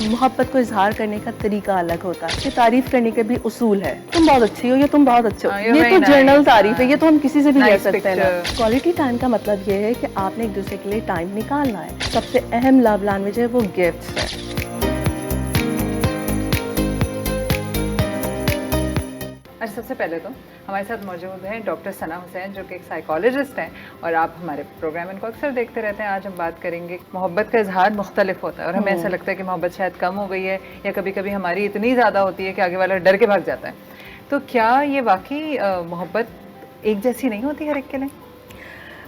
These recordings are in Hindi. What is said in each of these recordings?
मोहब्बत को इजहार करने का तरीका अलग होता है। तारीफ करने के भी उसूल है, तुम बहुत अच्छी हो या तुम बहुत अच्छे हो, ये तो जनरल तारीफ है, ये तो हम किसी से भी कह सकते हैं ना। क्वालिटी टाइम का मतलब ये है कि आपने एक दूसरे के लिए टाइम निकालना है। सबसे अहम लव लैंग्वेज है वो गिफ्ट्स है। अच्छा, सबसे पहले तो हमारे साथ मौजूद हैं डॉक्टर सना हुसैन, जो कि एक साइकोलॉजिस्ट हैं और आप हमारे प्रोग्राम इनको अक्सर देखते रहते हैं। आज हम बात करेंगे मोहब्बत का इजहार मुख्तलिफ होता है और हमें ऐसा लगता है कि मोहब्बत शायद कम हो गई है या कभी कभी हमारी इतनी ज़्यादा होती है कि आगे वाला डर के भाग जाता है। तो क्या ये वाकई मोहब्बत एक जैसी नहीं होती हर एक के लिए?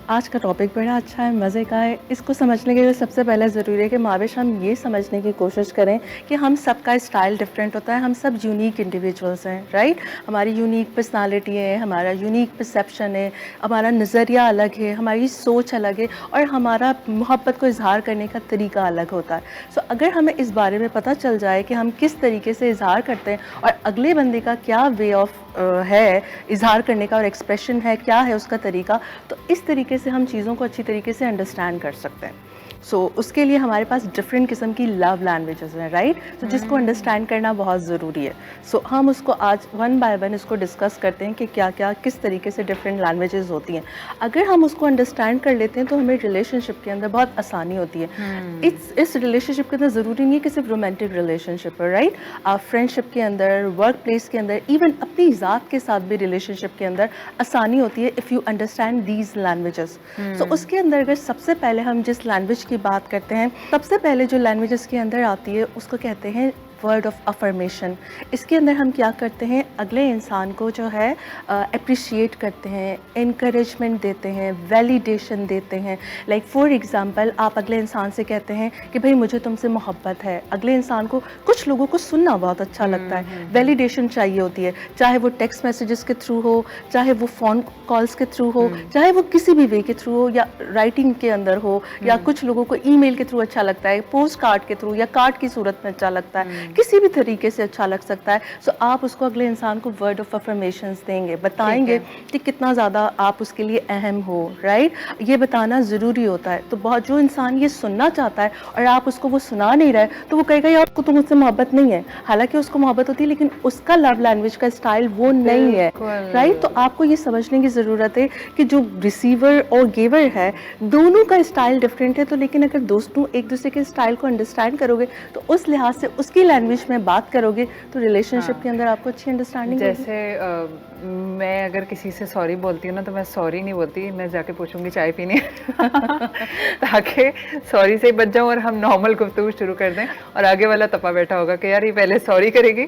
आज का टॉपिक बड़ा अच्छा है, मज़े का है। इसको समझने के लिए सबसे पहले ज़रूरी है कि माविश हम ये समझने की कोशिश करें कि हम सबका स्टाइल डिफरेंट होता है, हम सब यूनिक इंडिविजुअल्स हैं, राइट। हमारी यूनिक पर्सनालिटी है, हमारा यूनिक परसेप्शन है, हमारा नज़रिया अलग है, हमारी सोच अलग है और हमारा मोहब्बत को इजहार करने का तरीका अलग होता है। सो अगर हमें इस बारे में पता चल जाए कि हम किस तरीके से इजहार करते हैं और अगले बंदे का क्या वे ऑफ है इजहार करने का और एक्सप्रेशन है, क्या है उसका तरीका, तो इस तरीके से हम चीज़ों को अच्छी तरीके से अंडरस्टैंड कर सकते हैं। उसके लिए हमारे पास डिफरेंट किस्म की लव लैंग्वेजेस हैं, राइट। जिसको अंडरस्टैंड करना बहुत ज़रूरी है। हम उसको आज वन बाय वन इसको डिस्कस करते हैं कि क्या क्या किस तरीके से डिफरेंट लैंग्वेजेस होती हैं। अगर हम उसको अंडरस्टैंड कर लेते हैं तो हमें रिलेशनशिप के अंदर बहुत आसानी होती है। इस रिलेशनशिप के अंदर ज़रूरी नहीं है कि सिर्फ रोमांटिक रिलेशनशिप है, राइट। आप फ्रेंडशिप के अंदर, वर्क प्लेस के अंदर, इवन अपनी ज़ात के साथ भी रिलेशनशिप के अंदर आसानी होती है if you understand these languages. उसके अंदर अगर सबसे पहले हम जिस लैंग्वेज की बात करते हैं, सबसे पहले जो लैंग्वेजेस के अंदर आती है उसको कहते हैं वर्ड ऑफ अफर्मेशन। इसके अंदर हम क्या करते हैं, अगले इंसान को जो है अप्रिशिएट करते हैं, इनकरेजमेंट देते हैं, वैलिडेशन देते हैं। लाइक फॉर एग्जांपल, आप अगले इंसान से कहते हैं कि भाई मुझे तुमसे मोहब्बत है। अगले इंसान को, कुछ लोगों को सुनना बहुत अच्छा लगता है, वैलिडेशन चाहिए होती है, चाहे वो टेक्स्ट मैसेजेस के थ्रू हो, चाहे वो फ़ोन कॉल्स के थ्रू हो, चाहे वो किसी भी वे के थ्रू हो या राइटिंग के अंदर हो, या कुछ लोगों को ईमेल के थ्रू अच्छा लगता है, पोस्ट कार्ड के थ्रू या कार्ड की सूरत में अच्छा लगता है, किसी भी तरीके से अच्छा लग सकता है। आप उसको अगले इंसान को वर्ड ऑफ अफर्मेशंस देंगे, बताएंगे कि कितना ज़्यादा आप उसके लिए अहम हो, राइट। ये बताना ज़रूरी होता है। तो बहुत, जो इंसान ये सुनना चाहता है और आप उसको वो सुना नहीं रहे, तो वो कहेगा यार उसको तो मुझसे मोहब्बत नहीं है। हालांकि उसको मोहब्बत होती है लेकिन उसका लव लैंग्वेज का स्टाइल वो नहीं है, राइट। तो आपको ये समझने की ज़रूरत है कि जो रिसीवर और गिवर है, दोनों का स्टाइल डिफरेंट है। तो लेकिन अगर दोस्तों एक दूसरे के स्टाइल को अंडरस्टैंड करोगे तो उस लिहाज से उसकी लैंग्वेज में बात करोगे तो रिलेशनशिप के अंदर आपको अच्छी अंडरस्टैंडिंग होगी। जैसे मैं अगर किसी से सॉरी बोलती हूँ ना, तो मैं सॉरी नहीं बोलती, मैं जाके पूछूंगी चाय पीनी है ताकि सॉरी से ही बच जाऊँ और हम नॉर्मल गुफ्तगू शुरू कर दें और आगे वाला तपा बैठा होगा कि यार ये पहले सॉरी करेगी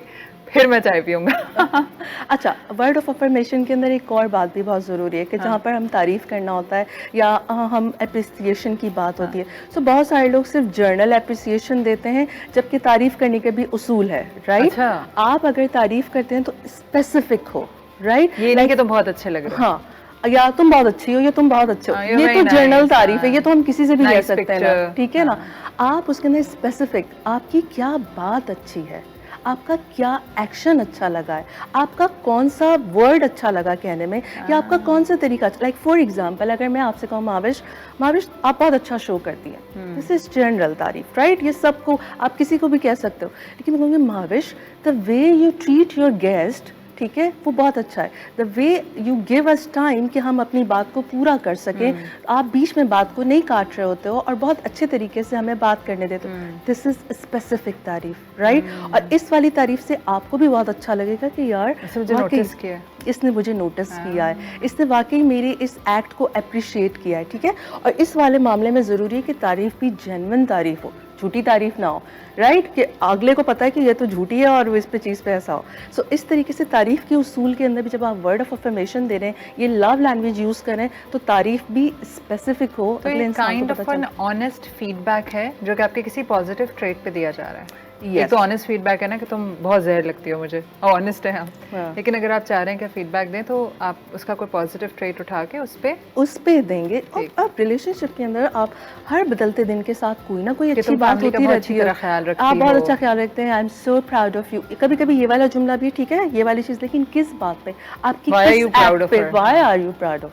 फिर मैं चाय पीऊँगा। अच्छा, वर्ड ऑफ अफर्मेशन के अंदर एक और बात भी बहुत ज़रूरी है कि जहाँ पर हम तारीफ़ करना होता है या हम अप्रिसिएशन की बात होती है। बहुत सारे लोग सिर्फ जर्नल अप्रिसिएशन देते हैं, जबकि तारीफ़ करने के भी उसूल है, राइट। आप अगर तारीफ़ करते हैं तो स्पेसिफिक हो, राइट। ये नहीं कि तुम बहुत अच्छे लग रहे हो, हाँ, या तुम बहुत अच्छी हो या तुम बहुत अच्छे हो, ये तो जनरल तारीफ है, ये तो हम किसी से भी कह सकते हैं ना, ठीक है ना। आप उसके अंदर स्पेसिफिक, आपकी क्या बात अच्छी है, आपका क्या एक्शन अच्छा लगा है, आपका कौन सा वर्ड अच्छा लगा कहने में, या आपका कौन सा तरीका। लाइक फॉर एग्जांपल, अगर मैं आपसे कहूँ माविश आप बहुत अच्छा शो करती है, दिस इज जनरल तारीफ, राइट। ये सबको, आप किसी को भी कह सकते हो। लेकिन मैं कहूँगी Mavish, the way you treat your guest, ठीक है, वो बहुत अच्छा है। The way you give us time कि हम अपनी बात को पूरा कर सकें, आप बीच में बात को नहीं काट रहे होते हो और बहुत अच्छे तरीके से हमें बात करने देते हो, दिस इज स्पेसिफिक तारीफ, राइट। और इस वाली तारीफ से आपको भी बहुत अच्छा लगेगा कि यार नोटिस किया, इसने मुझे नोटिस किया है, इसने वाकई मेरे इस एक्ट को अप्रिशिएट किया है, ठीक है। और इस वाले मामले में ज़रूरी है कि तारीफ भी जेन्युइन तारीफ हो, झूठी तारीफ ना हो, राइट। कि अगले को पता है कि ये तो झूठी है और वो इस पे चीज़ पे ऐसा हो। इस तरीके से तारीफ के उसूल के अंदर भी जब आप वर्ड ऑफ अफर्मेशन दे रहे हैं, ये लव लैंग्वेज यूज़ करें, तो तारीफ भी स्पेसिफिक हो, तो अगले इंसान को पता चले। Kind of an honest feedback है जो कि आपके किसी पॉजिटिव ट्रेट पे दिया जा रहा है। ये तो ऑनेस्ट फीडबैक है ना कि तुम बहुत जहर लगती हो मुझे, ऑनेस्ट है हम। लेकिन अगर आप चाह रहे हैं कि फीडबैक दें तो आप उसका कोई पॉजिटिव ट्रेट उठा के उस पे देंगे। और आप रिलेशनशिप के अंदर आप हर बदलते दिन के साथ कोई ना कोई अच्छी बात होती रहती है, आप बहुत अच्छा ख्याल रखते हैं, I am so proud of you. कभी कभी ये वाला जुमला भी ठीक है, ये वाली चीज़, लेकिन किस बात पे, आपकी why are you proud of,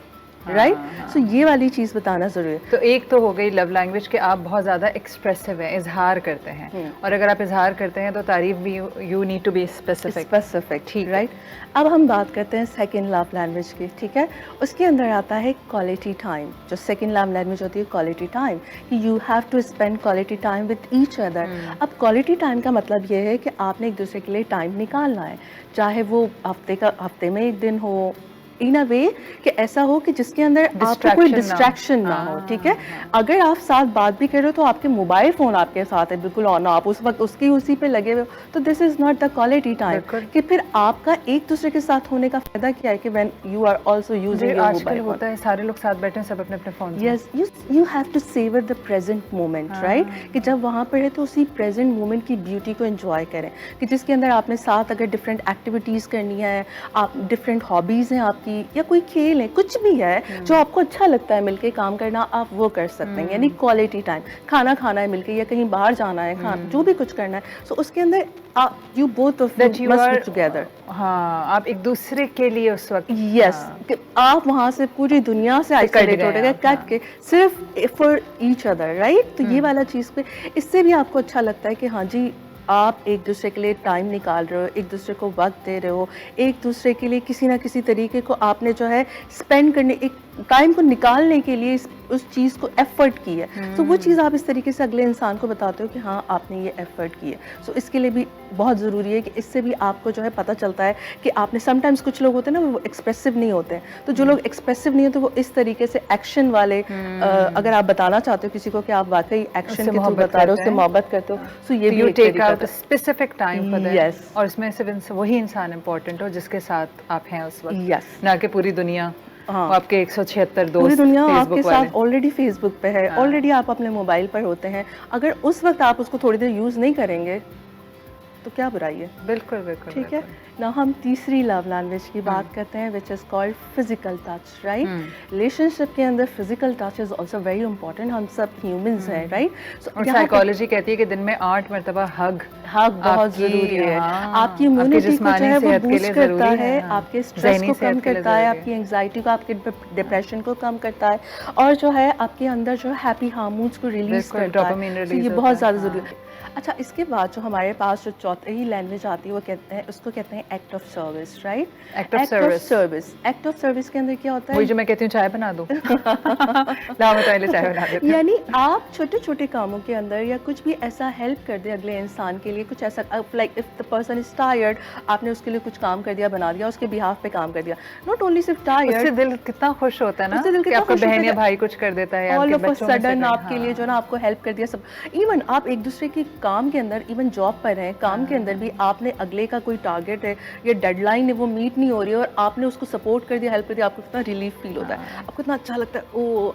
right? So ये वाली चीज़ बताना ज़रूरी है। तो एक तो हो गई लव लैंग्वेज कि आप बहुत ज़्यादा एक्सप्रेसिव हैं, इजहार करते हैं, और अगर आप इजहार करते हैं तो तारीफ भी you need to be specific, ठीक, राइट? अब हम बात करते हैं सेकंड लव लैंग्वेज की, ठीक है? उसके अंदर आता है क्वालिटी टाइम। जो सेकंड लव लैंग्वेज होती है क्वालिटी टाइम, कि you have to spend quality time with each other. अब क्वालिटी टाइम का मतलब ये है कि आपने एक दूसरे के लिए टाइम निकालना है, चाहे वो हफ्ते में एक दिन हो, इन अ वे कि ऐसा हो कि जिसके अंदर आपको कोई डिस्ट्रैक्शन ना हो, ठीक है? अगर आप साथ बात भी कर रहे हो तो आपके मोबाइल फ़ोन आपके साथ है बिल्कुल ऑन, आप उस वक्त उसी पे लगे हुए हो, तो this is not the quality time. कि फिर आपका एक दूसरे के साथ होने का फ़ायदा क्या है कि when you are also using your mobile होता है सारे लोग साथ बैठे हैं, सब अपने अपने phone. Yes, you have to savour the present moment, right? कि जब वहाँ पर है तो उसी प्रेजेंट मोमेंट की ब्यूटी को एंजॉय करें, कि जिसके अंदर आपने साथ अगर डिफरेंट एक्टिविटीज़ करनी है, आप डिफरेंट हॉबीज़ हैं आपकी, या कोई खेल है, कुछ भी है जो आपको अच्छा लगता है मिलके काम करना, आप वो कर सकते हैं। यानी क्वालिटी टाइम, खाना खाना है मिलके या कहीं बाहर जाना है, जो भी कुछ करना है, सो उसके अंदर you both of you must be together. हाँ, आप एक दूसरे के लिए उस वक्त, यस, आप वहाँ से पूरी दुनिया से आइसोलेट हो गए, कट के सिर्फ फॉर ईच अदर, राइट? तो ये वाला चीज़ पे इससे भी आपको अच्छा लगता है कि हाँ जी, आप एक दूसरे के लिए टाइम निकाल रहे हो, एक दूसरे को वक्त दे रहे हो, एक दूसरे के लिए किसी ना किसी तरीके को आपने जो है स्पेंड करने, एक टाइम को निकालने के लिए उस चीज़ को एफर्ट की है। तो वो चीज़ आप इस तरीके से अगले इंसान को बताते हो कि हाँ आपने ये एफर्ट की है। सो इसके लिए भी बहुत ज़रूरी है कि इससे भी आपको जो है पता चलता है कि आपने, समटाइम्स कुछ लोग होते हैं ना वो एक्सप्रेसिव नहीं होते हैं, तो जो लोग एक्सप्रेसिव नहीं होते वो इस तरीके से एक्शन वाले, अगर आप बताना चाहते हो किसी को कि आप वाकई एक्शन के थ्रू बता रहे हो, उससे मोहब्बत करते हो, सो ये भी take out specific time for that. Yes, और इसमें सिर्फ वही इंसान इंपॉर्टेंट हो जिसके साथ आप हैं उस वक्त, यस, ना कि पूरी दुनिया। हाँ, आपके 176 दोस्त पूरी दुनिया आपके साथ ऑलरेडी फेसबुक पे है, ऑलरेडी आप अपने मोबाइल पर होते हैं, अगर उस वक्त आप उसको थोड़ी देर यूज़ नहीं करेंगे तो क्या बुराई है? बिल्कुल बिल्कुल, ठीक है ना। हम तीसरी लव लैंग्वेज की बात करते हैं, which is called physical touch, right? Relationship के अंदर physical touch is also very important. हम सब ह्यूमंस हैं, राइट? और साइकोलॉजी कहती है कि दिन में 8 मरतबा हग बहुत ज़रूरी है। आपकी इम्यूनिटी को जो है वो बूस्ट करता है, आपके स्ट्रेस को कम करता है, आपकी एंग्जाइटी को, आपके डिप्रेशन को कम करता है, और जो है आपके अंदर जो हैप्पी हार्मोन्स को रिलीज करता है। तो ये बहुत ज़्यादा ज़रूरी है। अच्छा, इसके बाद जो हमारे पास जो चौथी लैंग्वेज आती है वो कहते हैं, उसको कहते हैं act of service, right? Act of service. Act of service के अंदर क्या होता है? वही जो मैं कहती हूँ चाय बना दो। लाओ मैं पहले चाय बना देती हूँ। यानी आप छोटे छोटे कामों के अंदर या कुछ भी ऐसा हेल्प कर दे अगले इंसान के लिए, कुछ ऐसा, like if the person is tired, आपने उसके लिए कुछ काम कर दिया, बना दिया, उसके बिहाफ पे काम कर दिया। नॉट ओनली सिर्फ टायर्ड, उससे दिल कितना खुश होता है ना कि आपका बहन या भाई कुछ कर देता है, ऑल ऑफ अ सडन आपके लिए जो ना आपको हेल्प कर दिया सब। इवन आप एक दूसरे के काम के अंदर, इवन जॉब पर हैं, काम के अंदर भी आपने अगले का कोई टारगेट है या डेडलाइन है वो मीट नहीं हो रही है और आपने उसको सपोर्ट कर दिया, हेल्प कर दिया, आपको कितना रिलीफ फील होता है, आपको कितना अच्छा लगता है। ओ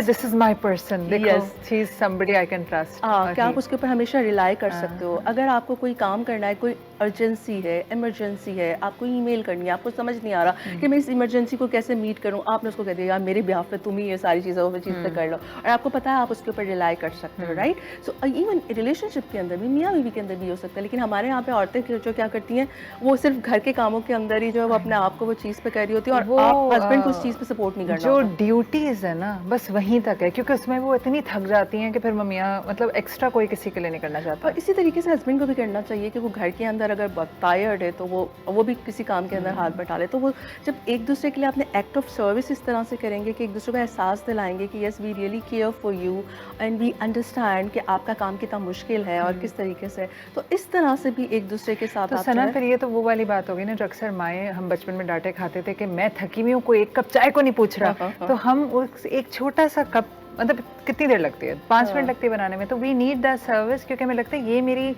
दिस इज माय पर्सन, देखो she is somebody I can trust. क्या आप उसके ऊपर हमेशा रिलाई कर सकते हो। अगर आपको कोई काम करना है, कोई अर्जेंसी है, इमरजेंसी है, आपको ईमेल करनी है, आपको समझ नहीं आ रहा कि मैं इस इमरजेंसी को कैसे मीट करूं, आपने उसको कह दिया यार मेरे बिहाफ पे तुम ही ये सारी चीज़ें वो चीज़ पे कर लो, और आपको पता है आप उसके ऊपर रिलाई कर सकते हो, राइट? सो इवन रिलेशनशिप के अंदर भी, मियाँ बीवी के अंदर भी हो सकता है, लेकिन हमारे यहाँ पे औरतें जो क्या करती हैं वो सिर्फ घर के कामों के अंदर ही जो है वो अपने आप को वो चीज़ पे कर रही होती है, और आप हस्बैंड को उस चीज़ पे सपोर्ट नहीं करना। जो ड्यूटीज है ना बस वहीं तक है, क्योंकि उसमें वो इतनी थक जाती हैं कि फिर मम्मियाँ मतलब एक्स्ट्रा कोई किसी के लिए नहीं करना चाहता। और इसी तरीके से हस्बैंड को भी करना चाहिए कि वो घर के अंदर अगर बहुत टायर्ड है तो वो भी किसी काम के अंदर हाथ बटा ले। तो वो जब एक दूसरे के लिए अपने एक्ट ऑफ सर्विस इस तरह से करेंगे कि एक दूसरे को एहसास दिलाएंगे कि yes we really care for you and we understand कि आपका काम कितना मुश्किल है और किस तरीके से, तो इस तरह से भी एक दूसरे के साथ। तो सना फिर ये तो वो वाली बात हो गई ना जो अक्सर माएँ, हम बचपन में डांटे खाते थे कि मैं थकी हुई हूँ, कोई एक कप चाय को नहीं पूछ रहा, तो हम उस एक छोटा सा कप, मतलब कितनी देर लगती है, 5 मिनट लगती है बनाने में, तो वी नीड दैट सर्विस, क्योंकि हमें लगता है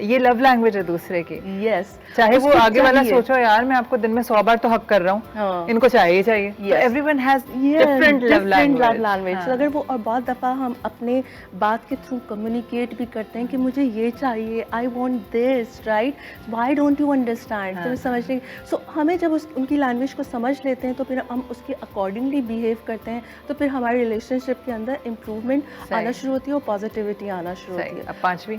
ये लव लैंग्वेज है दूसरे की। यस, चाहे वो आगे वाला सोचो यार मैं आपको दिन में 100 बार तो हक कर रहा हूँ, इनको चाहिए चाहिए। Everyone has different love language. अगर वो, और बहुत दफ़ा हम अपने बात के थ्रू कम्युनिकेट भी करते हैं कि मुझे ये चाहिए, I want this, right, why don't you understand, तो समझने। सो हमें जब उनकी लैंग्वेज को समझ लेते हैं तो फिर हम उसके अकॉर्डिंगली बिहेव करते हैं, तो फिर हमारे रिलेशनशिप के अंदर इम्प्रूवमेंट आना शुरू होती है और पॉजिटिविटी आना शुरू होती है।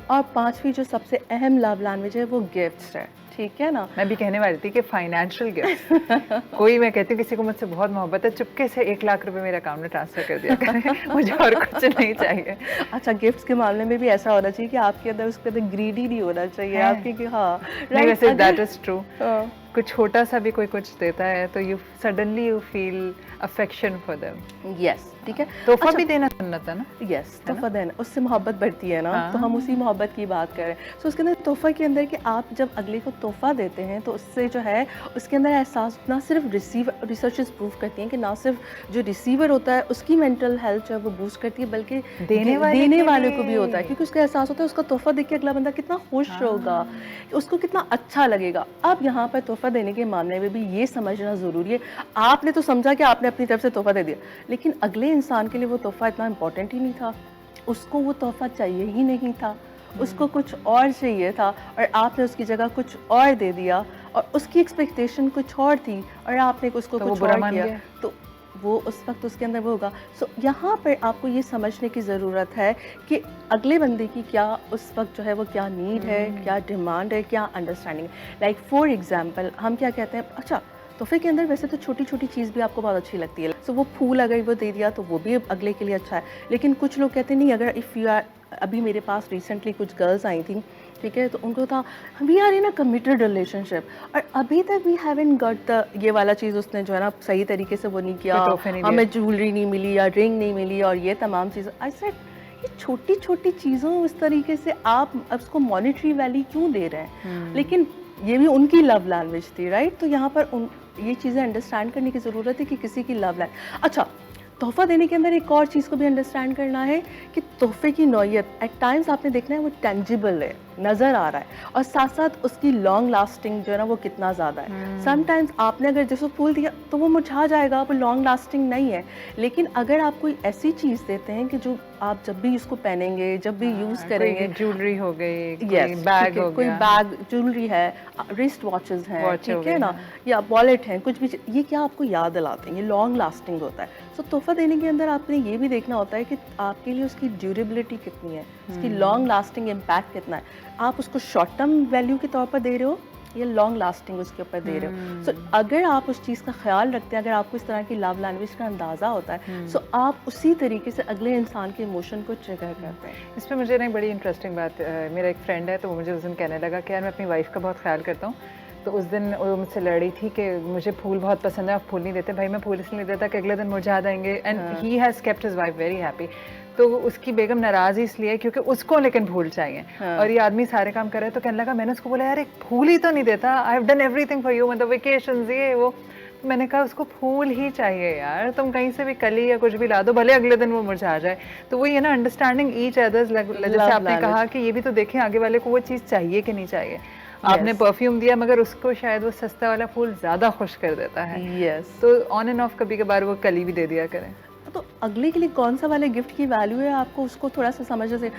अब पांचवी जो सबसे अहम लव लैंग्वेज है वो गिफ्ट्स है। ठीक है ना। मैं भी कहने वाली थी कि फाइनेंशियल गिफ्ट कोई, मैं कहती हूँ किसी को मुझसे बहुत मोहब्बत है, चुपके से 1 लाख रुपए मेरे अकाउंट में ट्रांसफर कर दिया करें मुझे और कुछ नहीं चाहिए। अच्छा, गिफ्ट्स के मामले में भी ऐसा होना चाहिए कि आपके अंदर उसके अंदर ग्रीडी नहीं होना चाहिए आपके, कि हाँ नहीं, वैसे दैट इज ट्रू। हाँ। कुछ छोटा सा भी कोई कुछ देता है तो you suddenly you feel affection for them. Yes, ठीक है। तोहफा भी देना सुन्नत है ना। यस, तोहफा देना, उससे मोहब्बत बढ़ती है ना। तो हम उसी मोहब्बत की बात कर रहे हैं। सो उसके अंदर तोहफा के अंदर कि आप जब अगले को तोहफा देते हैं तो उससे जो है उसके अंदर एहसास, ना सिर्फ रिसीवर, रिसर्चेस प्रूव करती हैं कि ना सिर्फ जो रिसीवर होता है उसकी मेंटल हेल्थ जो है वो बूस्ट करती है, बल्कि देने वाले को भी होता है, क्योंकि उसका एहसास होता है उसका तोहफा देख के अगला बंदा कितना खुश होगा, उसको कितना अच्छा लगेगा। अब यहाँ पर तोहफा देने के मामले में भी ये समझना ज़रूरी है, आपने तो समझा कि आपने अपनी तरफ से तोहफा दे दिया, लेकिन अगले इंसान के लिए वो तोहफा इतना इंपॉर्टेंट ही नहीं था, उसको वो तोहफा चाहिए ही नहीं था, उसको कुछ और चाहिए था और आपने उसकी जगह कुछ और दे दिया, और उसकी एक्सपेक्टेशन कुछ और थी और आपने उसको तो कुछ और किया, तो वो उस वक्त उसके अंदर वो होगा। सो यहाँ पर आपको ये समझने की ज़रूरत है कि अगले बंदे की क्या उस वक्त जो है वो क्या नीड है, क्या डिमांड है, क्या अंडरस्टैंडिंग है। लाइक फॉर एग्जांपल हम क्या कहते हैं, अच्छा तोहफे के अंदर वैसे तो छोटी छोटी चीज़ भी आपको बहुत अच्छी लगती है, सो वो फूल अगर वो दे दिया तो वो भी अगले के लिए अच्छा है, लेकिन कुछ लोग कहते हैं नहीं, अगर इफ़ यू आर, अभी मेरे पास रिसेंटली कुछ गर्ल्स आई थी, ठीक है, तो उनको था we are in a committed relationship और अभी तक वी हैवंट गॉट द ये वाला चीज़, उसने जो है ना सही तरीके से वो नहीं किया, हमें ज्वेलरी नहीं मिली या रिंग नहीं मिली और ये तमाम चीज़ें। आई सेड ये छोटी छोटी चीज़ों इस तरीके से आप उसको मॉनिटरी वैल्यू क्यों दे रहे हैं, लेकिन ये भी उनकी लव लैंग्वेज थी, राइट। तो यहाँ पर ये चीज़ें अंडरस्टैंड करने की ज़रूरत है कि किसी की लव लैंग्वेज। अच्छा, तोहफा देने के अंदर एक और चीज़ को भी अंडरस्टैंड करना है कि तोहफे की नौयत एट टाइम्स आपने देखना है वो टेंजिबल है, नज़र आ रहा है, और साथ साथ उसकी लॉन्ग लास्टिंग जो है ना वो कितना ज़्यादा है। समटाइम्स आपने अगर जैसे फूल दिया तो वो मुरझा जाएगा, वो लॉन्ग लास्टिंग नहीं है, लेकिन अगर आप कोई ऐसी चीज़ देते हैं कि जो आप जब भी उसको पहनेंगे, जब भी यूज़ करेंगे, ज्वेलरी हो गई, बैग हो गया, कोई बैग, ज्वेलरी है, रिस्ट वॉचेस हैं, ठीक है ना, या वॉलेट हैं, कुछ भी, ये क्या आपको याद दिलाते हैं, ये लॉन्ग लास्टिंग होता है। सो तोहफा देने के अंदर आपने ये भी देखना होता है कि आपके लिए उसकी ड्यूरेबिलिटी कितनी है, उसकी लॉन्ग लास्टिंग इम्पैक्ट कितना है, आप उसको शॉर्ट टर्म वैल्यू के तौर पर दे रहे हो या लॉन्ग लास्टिंग उसके ऊपर दे रहे हो। सो अगर आप उस चीज़ का ख्याल रखते हैं, अगर आपको इस तरह की लव लैंग्वेज का अंदाज़ा होता है, सो आप उसी तरीके से अगले इंसान के इमोशन को ट्रिगर करते हैं। इसमें मुझे ना बड़ी इंटरेस्टिंग बात, मेरा एक फ्रेंड है तो वो मुझे उस दिन कहने लगा कि यार मैं अपनी वाइफ का बहुत ख्याल करता हूँ, तो उस दिन वो मुझसे लड़ी थी कि मुझे फूल बहुत पसंद है, आप फूल नहीं देते। भाई मैं फूल इसलिए नहीं देता कि अगले दिन मुरझा जाएंगे, and he has kept his wife very happy. तो उसकी बेगम नाराज़ ही इसलिए क्योंकि उसको लेकिन फूल चाहिए, और ये आदमी सारे काम कर रहा है। तो कहने लगा, मैंने उसको बोला यार एक फूल ही तो नहीं देता, I have done everything for you, मतलब वेकेशंस ये वो। तो मैंने कहा उसको फूल ही चाहिए यार, तुम कहीं से भी कली या कुछ भी ला दो, भले अगले दिन वो मुरझा जाए। तो वो ये ना अंडरस्टैंडिंग ईच अदर्स, जैसे आपने कहा कि ये भी तो देखें आगे वाले को वो चीज़ चाहिए कि नहीं चाहिए। आपने परफ्यूम दिया मगर उसको शायद वो सस्ता वाला फूल ज़्यादा खुश कर देता है। यस, तो ऑन एंड ऑफ कभी कभार वो कली भी दे दिया करें। तो अगले के लिए कौन सा वाले गिफ्ट की वैल्यू है आपको उसको थोड़ा सा समझने से,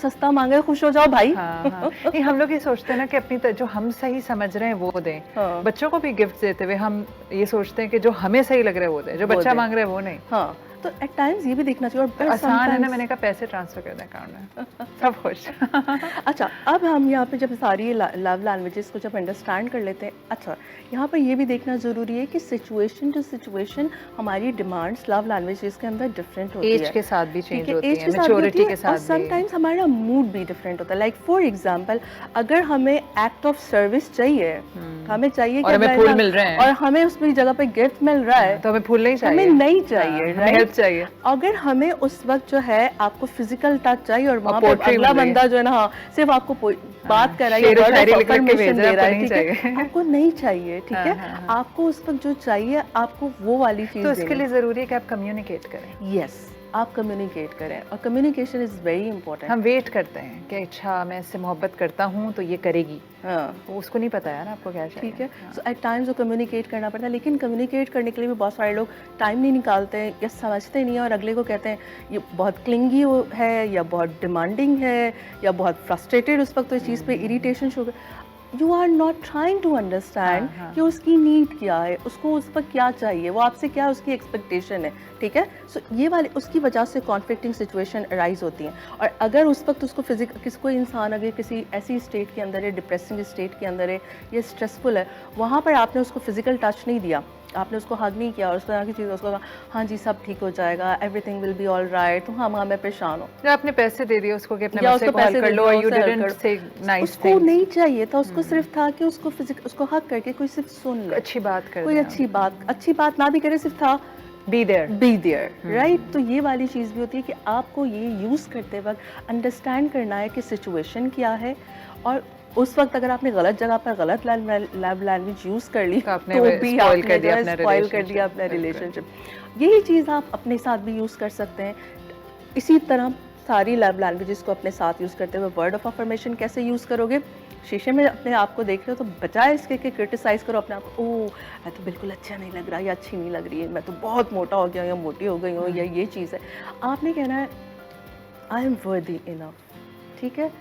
सस्ता मांगे खुश हो जाओ भाई। हाँ, हाँ। नहीं, हम लोग ये सोचते हैं ना कि अपनी जो हम सही समझ रहे हैं वो दें। हाँ। बच्चों को भी गिफ्ट देते हुए हम ये सोचते हैं कि जो हमें सही लग रहा है वो दें, जो बच्चा मांग रहा है वो नहीं। हाँ, तो एट टाइम्स ये भी देखना चाहिए। और आसान है ना, मैंने कहा पैसे ट्रांसफर कर दें अकाउंट में, सब खुश। अच्छा, अब हम यहाँ पे जब सारी लव लैंग्वेजेस को जब अंडरस्टैंड कर लेते हैं, अच्छा यहाँ पर ये भी देखना ज़रूरी है कि सिचुएशन टू सिचुएशन हमारी डिमांड्स लव लैंग्वेजेस के अंदर डिफरेंट होती है, एज के साथ भी चेंज होती है, एज मैच्योरिटी के साथ भी, और समटाइम्स हमारा मूड भी डिफरेंट होता है। लाइक फॉर एग्जांपल, अगर हमें एक्ट ऑफ सर्विस चाहिए, हमें चाहिए कि हमें फूल मिल रहे हैं और हमें उसकी जगह पे गिफ्ट मिल रहा है, तो हमें फूल नहीं चाहिए, हमें नहीं चाहिए, हेल्प चाहिए। अगर हमें उस वक्त जो है आपको फिजिकल टच चाहिए और वहाँ पे अगला बंदा जो है ना सिर्फ आपको बात कर रहा है, आपको नहीं चाहिए, ठीक है, आपको उस वक्त जो चाहिए आपको वो वाली चीज। तो इसके लिए जरूरी है कि आप कम्युनिकेट करें। यस, आप कम्युनिकेट करें, और कम्युनिकेशन इज वेरी इंपॉर्टेंट। हम वेट करते हैं कि अच्छा मैं इससे मोहब्बत करता हूँ तो ये करेगी, हाँ, उसको नहीं पता है ना आपको क्या चाहिए, ठीक है। सो एट टाइम्स वो कम्युनिकेट करना पड़ता है, लेकिन कम्युनिकेट करने के लिए भी बहुत सारे लोग टाइम नहीं निकालते हैं या समझते नहीं है, और अगले को कहते हैं ये बहुत क्लिंगी है या बहुत डिमांडिंग है या बहुत फ्रस्ट्रेटेड, उस वक्त तो इस चीज़ पे इरिटेशन शुरू। You are not trying to understand कि उसकी नीड क्या है, उसको उस पर क्या चाहिए, वो आपसे क्या उसकी एक्सपेक्टेशन है, ठीक है। सो ये वाले उसकी वजह से कॉन्फ्लिक्टिंग सिचुएशन अराइज होती हैं। और अगर उस वक्त उसको कोई इंसान अगर किसी ऐसी स्टेट के अंदर है, डिप्रेसिंग स्टेट के अंदर है या स्ट्रेसफुल है, वहाँ पर आपने उसको फिजिकल टच नहीं दिया, आपने उसको हग नहीं किया और उस तरह की चीज़ उसको कहा हाँ जी सब ठीक हो जाएगा, everything will be all right, तो हाँ मैं परेशान हूँ, या आपने पैसे दे दिए उसको कि अपने मसले को हल कर लो, यू डिडंट से नाइस उसको नहीं चाहिए था, उसको सिर्फ था कि उसको हग करके कोई सिर्फ सुन ले, अच्छी बात कर, कोई अच्छी बात ना भी करे, सिर्फ था बी देयर राइट। तो ये वाली चीज़ भी होती है कि आपको ये यूज़ करते वक्त अंडरस्टैंड करना है कि सिचुएशन क्या है, और उस वक्त अगर आपने गलत जगह पर गलत लैंग्वेज यूज़ कर ली तो भी आपने स्पॉइल कर दिया अपना रिलेशनशिप। यही चीज़ आप अपने साथ भी यूज़ कर सकते हैं। इसी तरह सारी लव लैंग्वेजेस को अपने साथ यूज़ करते हुए वर्ड ऑफ अफर्मेशन कैसे यूज़ करोगे, शीशे में अपने आप को देख रहे हो तो बजाय इसके कि क्रिटिसाइज़ करो अपने आप को, ओह मैं तो बिल्कुल अच्छा नहीं लग रहा या अच्छी नहीं लग रही है, मैं तो बहुत मोटा हो गया हूँ या मोटी हो गई हूँ या ये चीज़ है, आपने कहना है आई एम वर्दी इनफ, ठीक है,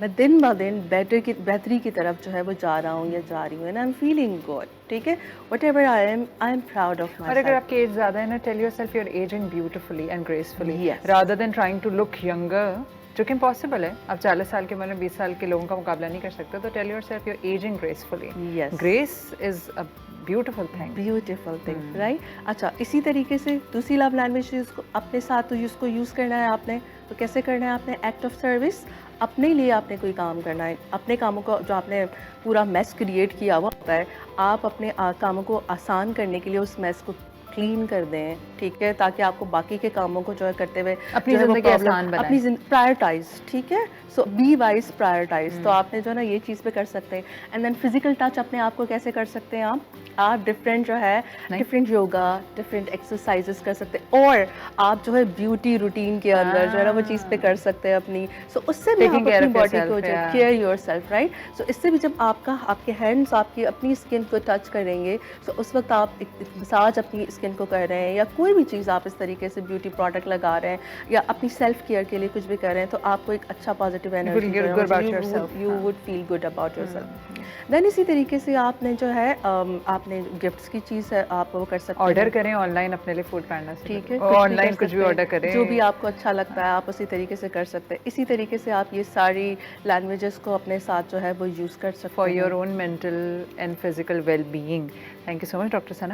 मैं दिन ब दिन बेहतरी की तरफ जो है वो जा रहा हूँ या जा रही हूँ, and I am feeling good, ठीक है, whatever I am proud of my. और अगर आपकी एज ज़्यादा है ना, tell yourself you are ageing beautifully and gracefully rather than trying to look younger, जो कि इम्पॉसिबल है। आप 40 साल के मतलब 20 साल के लोगों का मुकाबला नहीं कर सकते, तो tell yourself you are ageing gracefully. Grace is a beautiful thing right. अच्छा, इसी तरीके से दूसरी लव लैंग्वेज को अपने साथ उसको यूज़ करना है आपने, तो कैसे करना है आपने, एक्ट ऑफ सर्विस, अपने लिए आपने कोई काम करना है, अपने कामों को जो आपने पूरा मेस क्रिएट किया हुआ होता है, आप अपने कामों को आसान करने के लिए उस मेस को क्लीन कर दें, ठीक है, ताकि आपको बाकी के कामों को जो है करते हुए अपनी ज़िंदगी आसान बनाएं, अपनी प्रायोरिटाइज, ठीक है, सो बी वाइज प्रायोरिटाइज। तो आपने जो है ना ये चीज़ पे कर सकते हैं। एंड देन फिजिकल टच अपने आप को कैसे कर सकते हैं आप डिफरेंट जो है डिफरेंट योगा, डिफरेंट एक्सरसाइजेस कर सकते हैं, और आप जो है ब्यूटी रूटीन के अंदर जो है ना वो चीज़ पे कर सकते हैं अपनी, सो उससे भी आप अपनी बॉडी को जो केयर योरसेल्फ, राइट। सो इससे भी जब आपके हैंड्स आपकी अपनी स्किन को टच करेंगे, सो उस वक्त आप मसाज अपनी स्किन को कर रहे हैं या कोई भी चीज़ आप इस तरीके से ब्यूटी प्रोडक्ट लगा रहे हैं या अपनी सेल्फ केयर के लिए कुछ भी कर रहे हैं, तो आपको एक अच्छा positive energy, you would feel good about yourself. Then इसी तरीके से आपने जो है आपने गिफ्ट्स की चीज़ है आप वो कर सकते हैं, ऑर्डर करें ऑनलाइन अपने लिए फूड पैंडा से, ठीक है, ऑनलाइन कुछ भी ऑर्डर करें, जो भी आपको अच्छा लगता है आप उसी तरीके से कर सकते हैं। इसी तरीके से आप ये सारी लैंग्वेजेस को अपने साथ जो है वो यूज़ कर सकते हैं for your own mental and physical well being. Thank you so much doctor Sana.